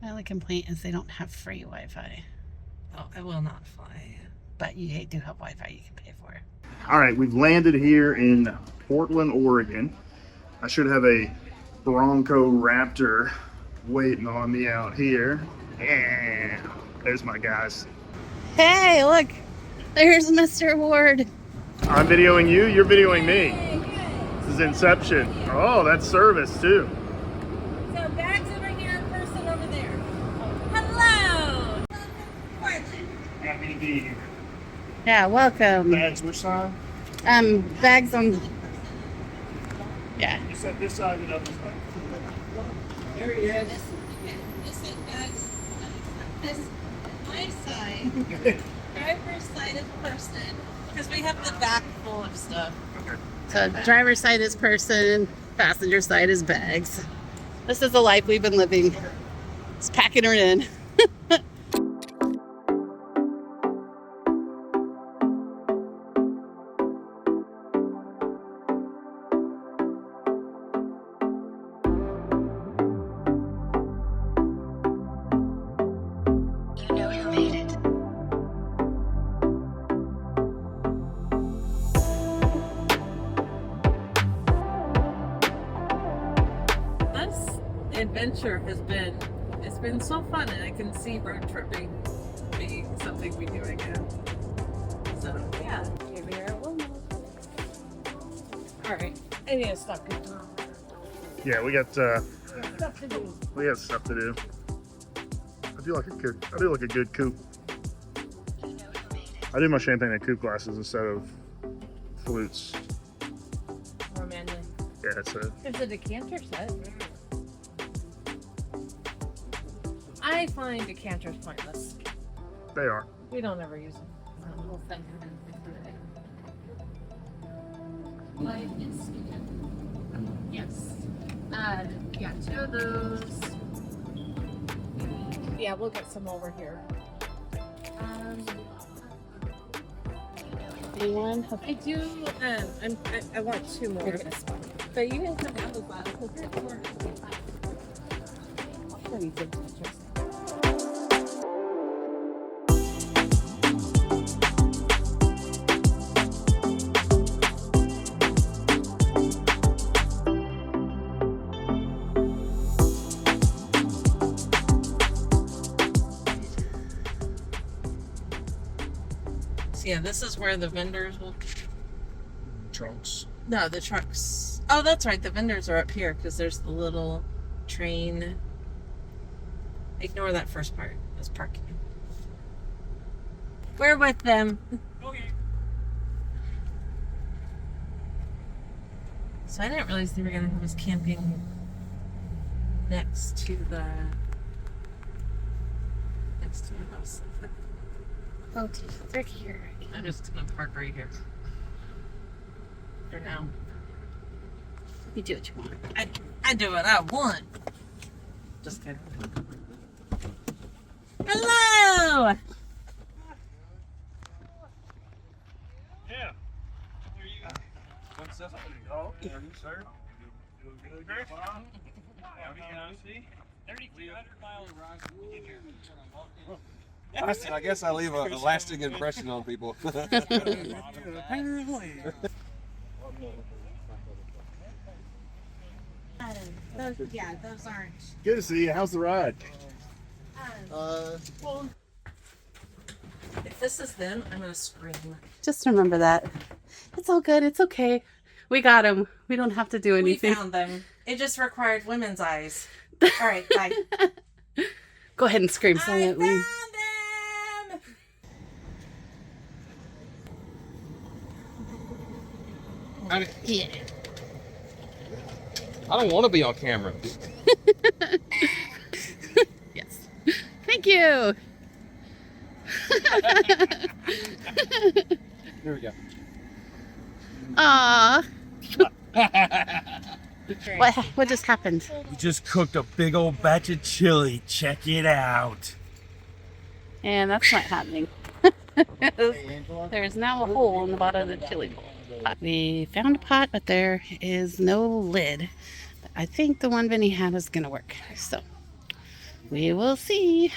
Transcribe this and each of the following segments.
My only complaint is they don't have free Wi-Fi. Oh, I will not fly. But you do have Wi-Fi you can pay for. All right, we've landed here in Portland, Oregon. I should have a Bronco Raptor waiting on me out here. Yeah, there's my guys. Hey, look! There's Mr. Ward. I'm videoing you, you're videoing me. This is Inception. Oh, that's service too. So bags over here, person over there. Hello! Happy to be here. Yeah, welcome. Bags, which side? Bags on... Yeah. You said this side and other side. There he is. This is bags. This my side. Driver's side is person. Because we have the back full of stuff. Okay. So driver's side is person, passenger side is bags. This is the life we've been living. Just packing her in. Adventure it's been so fun, and I can see road tripping being something we do again. So yeah, maybe I will. All right, I need to stop. Yeah, we got Stuff to do. stuff to do. I do like a good coupe. I do my champagne and coupe glasses instead of flutes. More manly. Yeah, it's a It's a decanter set. I find decanters pointless. they are. We don't ever use them. Yes. Yeah, 2 of those. Yeah, we'll get some over here. Anyone? I do. I want 2 more. But you can come down with that. So yeah, this is where the vendors will. Trunks. No, the trucks. Oh, that's right. The vendors are up here because there's the little train. Ignore that first part. That's parking. We're with them. Okay. So I didn't realize they were going to have us camping next to the house. Oh, they're here. I'm just going to park right here. For now. You do what you want. I do what I want. Just kidding. Hello! Yeah. How are you? What's up? Oh, are you, sir? Doing good, great. How can I see? 3,200 miles I guess I leave a lasting impression on people. Apparently. Those aren't. Good to see you. How's the ride? Well, if this is them, I'm gonna scream. Just remember that. It's all good. It's okay. We got them. We don't have to do anything. We found them. It just required women's eyes. All right, bye. Go ahead and scream silently. I found them! Yeah. I don't want to be on camera. Yes. Thank you. Here we go. Aww. What just happened? We just cooked a big old batch of chili. Check it out. And that's not happening. There's now a hole in the bottom of the chili bowl. We found a pot, but there is no lid. I think the one Vinny had is going to work. So We will see.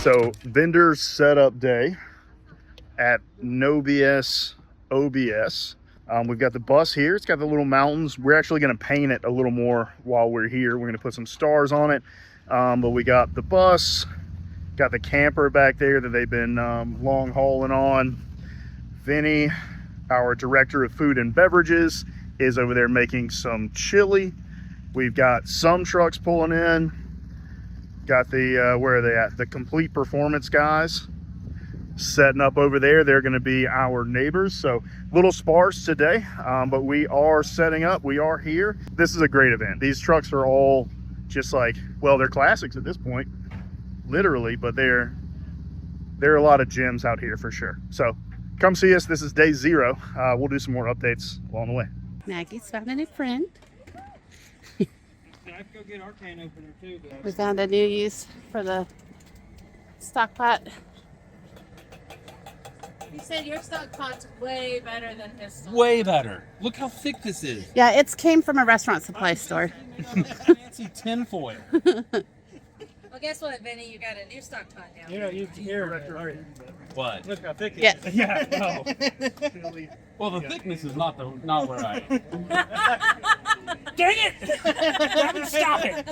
So vendor setup day at OBS. We've got the bus here. It's got the little mountains. We're actually going to paint it a little more while we're here. We're going to put some stars on it. But we got the bus, got the camper back there that they've been long hauling on. Vinny, our director of food and beverages, is over there making some chili. We've got some trucks pulling in. Got the, where are they at? The Complete Performance guys setting up over there. They're going to be our neighbors. So a little sparse today, but we are setting up. We are here. This is a great event. These trucks are all just like, well, they're classics at this point, literally, but there are a lot of gems out here for sure. So come see us. This is day 0. We'll do some more updates along the way. Maggie's found a new friend. I have to go get our can opener too. We found a new use for the stock pot. You said your stock pot's way better than his stock. Way better. Look how thick this is. Yeah, it came from a restaurant supply store. Fancy tinfoil. Well, guess what, Vinny? You got a new stock pot now. You know, what? Look how thick it Yeah. is. Yeah, no. Well, the thickness is not where I am. Dang it! Stop it!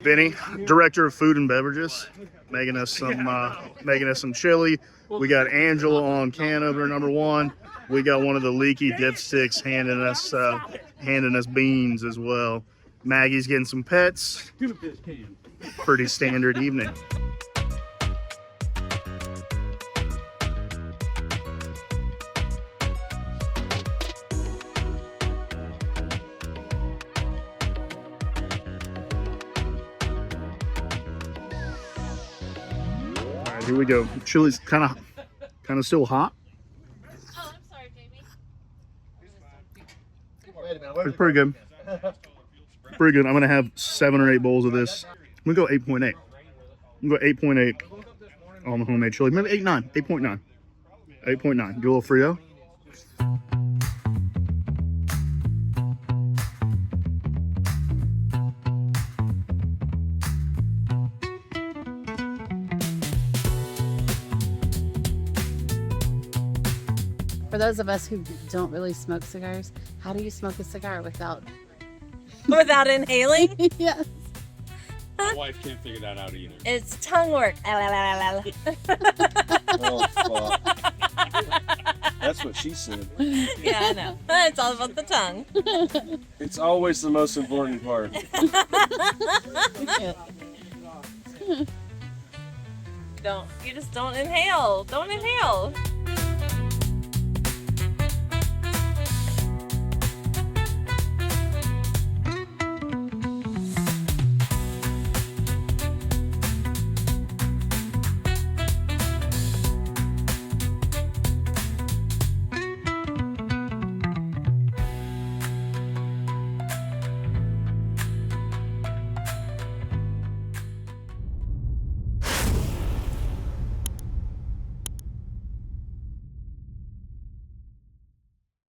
Vinny, director of food and beverages, making us some chili. We got Angela on can opener number 1. We got one of the leaky dipsticks handing us beans as well. Maggie's getting some pets. Pretty standard evening. Here we go. Chili's kind of still hot. Oh, I'm sorry, Jamie. It's pretty good. Pretty good. I'm gonna have 7 or 8 bowls of this. I'm gonna go 8.8. I'm gonna go 8.8 on the homemade chili. Maybe 8.9. 8.9. 8.9. Do a little Frito. For those of us who don't really smoke cigars, how do you smoke a cigar without? Without inhaling? Yes. My wife can't figure that out either. It's tongue work. Oh, fuck. That's what she said. Yeah, I know. It's all about the tongue. It's always the most important part. You just don't inhale. Don't inhale.